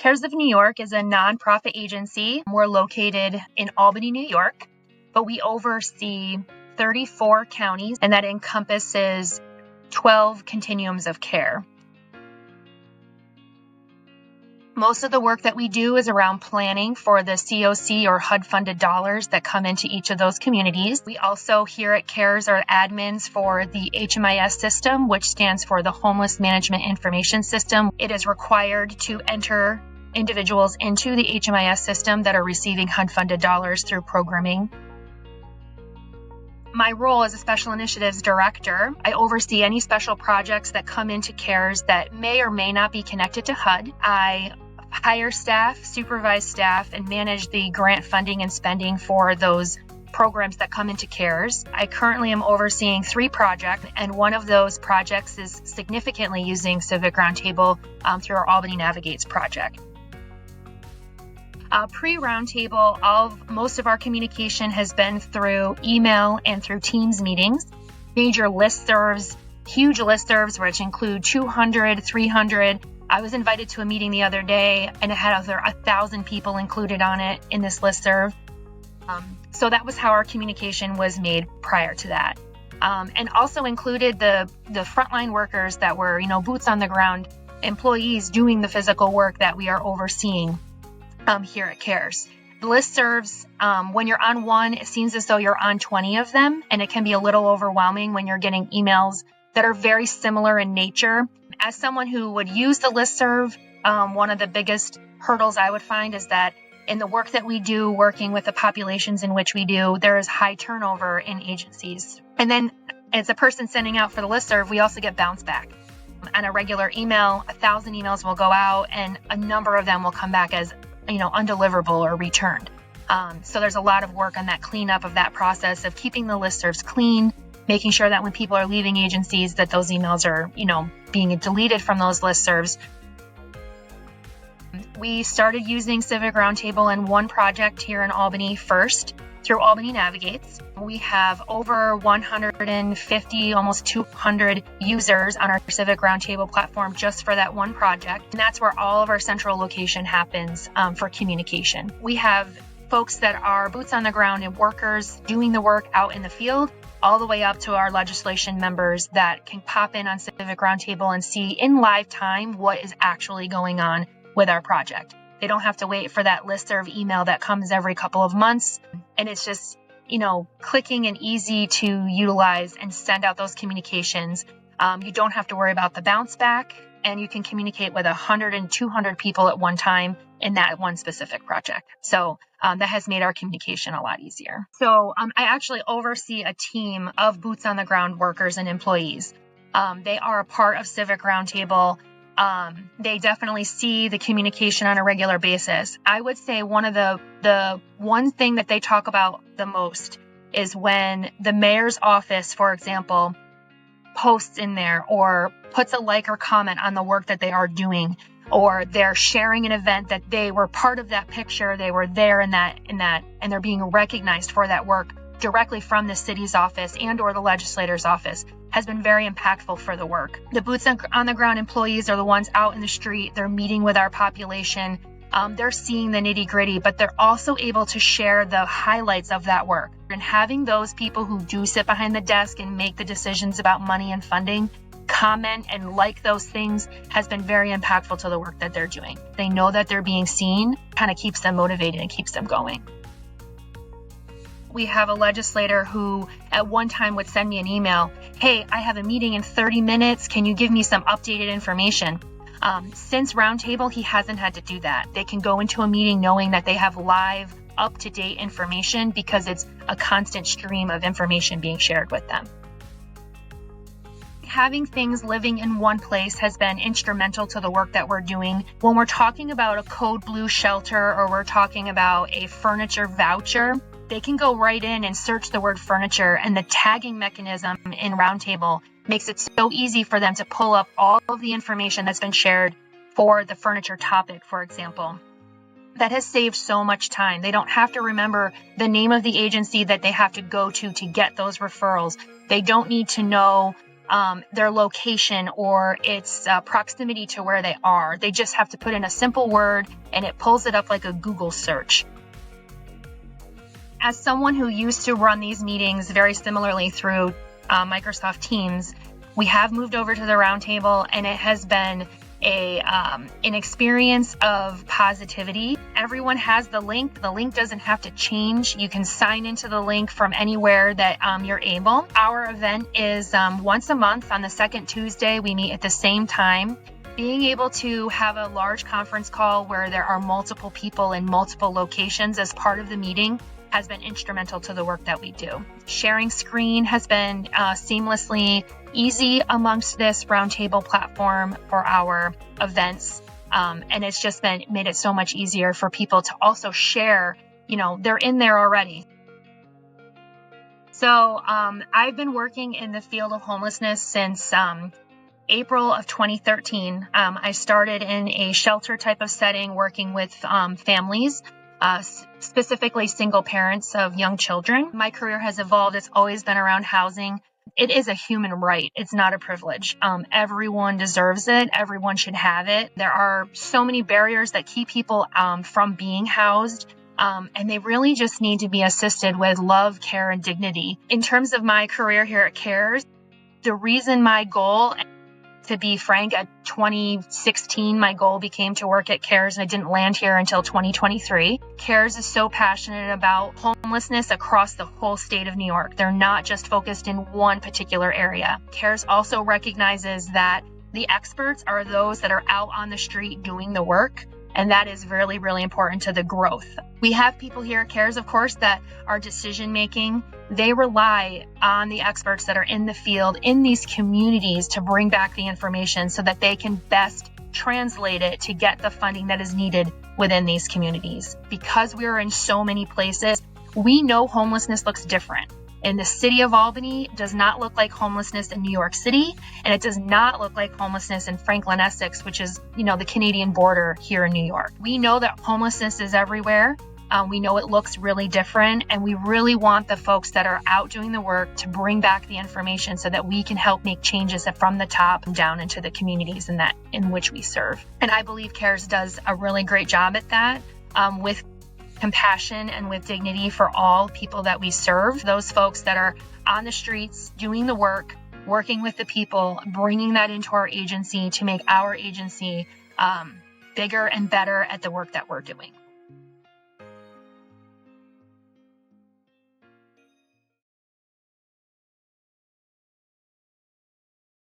Cares of New York is a nonprofit agency. We're located in Albany, New York, but we oversee 34 counties, and that encompasses 12 continuums of care. Most of the work that we do is around planning for the COC or HUD-funded dollars that come into each of those communities. We also here at CARES are admins for the HMIS system, which stands for the Homeless Management Information System. It is required to enter individuals into the HMIS system that are receiving HUD-funded dollars through programming. My role as a Special Initiatives Director, I oversee any special projects that come into CARES that may or may not be connected to HUD. I hire staff, supervise staff, and manage the grant funding and spending for those programs that come into CARES. I currently am overseeing 3 projects, and one of those projects is significantly using Civic Roundtable through our Albany Navigates project. Pre-Roundtable, most of our communication has been through email and through Teams meetings. Major listservs, huge listservs, which include 200, 300. I was invited to a meeting the other day, and it had over 1,000 people included on it in this listserv. So that was how our communication was made prior to that. And also included the frontline workers that were, boots on the ground employees doing the physical work that we are overseeing here at CARES. The listservs, when you're on one, it seems as though you're on 20 of them, and it can be a little overwhelming when you're getting emails that are very similar in nature. As someone who would use the listserv, one of the biggest hurdles I would find is that in the work that we do, working with the populations in which we do, there is high turnover in agencies. And then as a person sending out for the listserv, we also get bounce back. On a regular email, 1,000 emails will go out, and a number of them will come back as undeliverable or returned. So there's a lot of work on that cleanup of that process of keeping the listservs clean, making sure that when people are leaving agencies that those emails are, being deleted from those listservs. We started using Civic Roundtable in one project here in Albany first through Albany Navigates. We have over 150, almost 200 users on our Civic Roundtable platform just for that one project. And that's where all of our central location happens for communication. We have folks that are boots on the ground and workers doing the work out in the field, all the way up to our legislation members that can pop in on Civic Roundtable and see in live time what is actually going on with our project. They don't have to wait for that listserv email that comes every couple of months. And it's just, clicking and easy to utilize and send out those communications. You don't have to worry about the bounce back, and you can communicate with 100 and 200 people at one time in that one specific project. So that has made our communication a lot easier. So I actually oversee a team of boots on the ground workers and employees. They are a part of Civic Roundtable. They definitely see the communication on a regular basis. I would say one of the one thing that they talk about the most is when the mayor's office, for example, posts in there or puts a like or comment on the work that they are doing, or they're sharing an event that they were part of that picture, they were there in that, and they're being recognized for that work directly from the city's office and or the legislator's office has been very impactful for the work. The boots on the ground employees are the ones out in the street. They're meeting with our population. They're seeing the nitty gritty, but they're also able to share the highlights of that work. And having those people who do sit behind the desk and make the decisions about money and funding comment and like those things has been very impactful to the work that they're doing. They know that they're being seen, kind of keeps them motivated and keeps them going. We have a legislator who at one time would send me an email, "Hey, I have a meeting in 30 minutes. Can you give me some updated information?" Since Roundtable, he hasn't had to do that. They can go into a meeting knowing that they have live, up-to-date information because it's a constant stream of information being shared with them. Having things living in one place has been instrumental to the work that we're doing. When we're talking about a Code Blue shelter or we're talking about a furniture voucher, they can go right in and search the word furniture, and the tagging mechanism in Roundtable makes it so easy for them to pull up all of the information that's been shared for the furniture topic, for example. That has saved so much time. They don't have to remember the name of the agency that they have to go to get those referrals. They don't need to know their location or its proximity to where they are. They just have to put in a simple word and it pulls it up like a Google search. As someone who used to run these meetings very similarly through Microsoft Teams, we have moved over to the Roundtable, and it has been an experience of positivity. Everyone has the link. The link doesn't have to change. You can sign into the link from anywhere that you're able. Our event is once a month on the second Tuesday. We meet at the same time. Being able to have a large conference call where there are multiple people in multiple locations as part of the meeting has been instrumental to the work that we do. Sharing screen has been seamlessly easy amongst this Roundtable platform for our events. And it's just made it so much easier for people to also share, they're in there already. So I've been working in the field of homelessness since April of 2013. I started in a shelter type of setting working with families, specifically single parents of young children. My career has evolved. It's always been around housing. It is a human right. It's not a privilege. Everyone deserves it. Everyone should have it. There are so many barriers that keep people from being housed. And they really just need to be assisted with love, care, and dignity. In terms of my career here at CARES, the reason my goal, to be frank, at 2016, my goal became to work at CARES, and I didn't land here until 2023. CARES is so passionate about homelessness across the whole state of New York. They're not just focused in one particular area. CARES also recognizes that the experts are those that are out on the street doing the work, and that is really, really important to the growth. We have people here at CARES, of course, that are decision-making. They rely on the experts that are in the field, in these communities, to bring back the information so that they can best translate it to get the funding that is needed within these communities. Because we are in so many places, we know homelessness looks different. In the city of Albany, it does not look like homelessness in New York City, and it does not look like homelessness in Franklin, Essex, which is, the Canadian border here in New York. We know that homelessness is everywhere. We know it looks really different, and we really want the folks that are out doing the work to bring back the information so that we can help make changes from the top down into the communities in which we serve. And I believe CARES does a really great job at that, with compassion and with dignity for all people that we serve. Those folks that are on the streets doing the work, working with the people, bringing that into our agency to make our agency bigger and better at the work that we're doing.